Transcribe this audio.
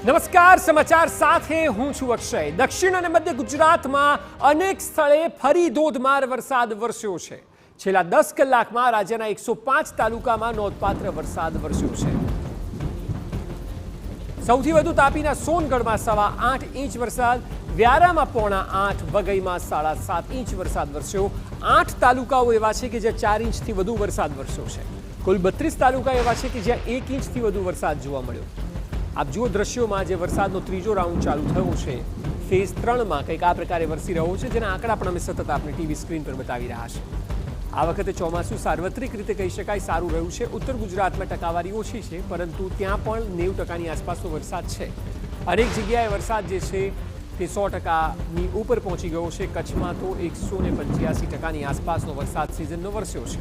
નમસ્કાર, સમાચાર સાથે હું છું અક્ષય। દક્ષિણ અને મધ્ય ગુજરાતમાં અનેક સ્થળે ફરી ધોધમાર વરસાદ વરસ્યો છે। છેલ્લા 10 કલાકમાં રાજ્યના 105 તાલુકામાં નોંધપાત્ર વરસાદ વરસ્યો છે। સૌથી વધુ તાપીના સોનગઢમાં 8.5 ઇંચ વરસાદ, વ્યારામાં 6.5, વઘઈમાં 7.5 ઇંચ વરસાદ વરસ્યો। 8 તાલુકાઓ એવા છે કે જ્યાં 4 ઇંચથી વધુ વરસાદ વરસ્યો છે। કુલ 32 તાલુકા એવા છે કે જ્યાં 1 ઇંચથી વધુ વરસાદ જોવા મળ્યો। આપ જુઓ દ્રશ્યોમાં જે વરસાદનો ત્રીજો રાઉન્ડ ચાલુ થયો છે, ફેઝ 3માં કંઈક આ પ્રકારે વરસી રહ્યો છે, જેના આંકડા પણ અમે સતત આપને ટીવી સ્ક્રીન પર બતાવી રહ્યા છે। આ વખતે ચોમાસું સાર્વત્રિક રીતે કહી શકાય સારું રહ્યું છે। ઉત્તર ગુજરાતમાં ટકાવારી ઓછી છે, પરંતુ ત્યાં પણ 90% આસપાસનો વરસાદ છે। અનેક જગ્યાએ વરસાદ જે છે તે 100%ની ઉપર પહોંચી ગયો છે। કચ્છમાં તો 185% આસપાસનો વરસાદ સિઝનનો વરસ્યો છે।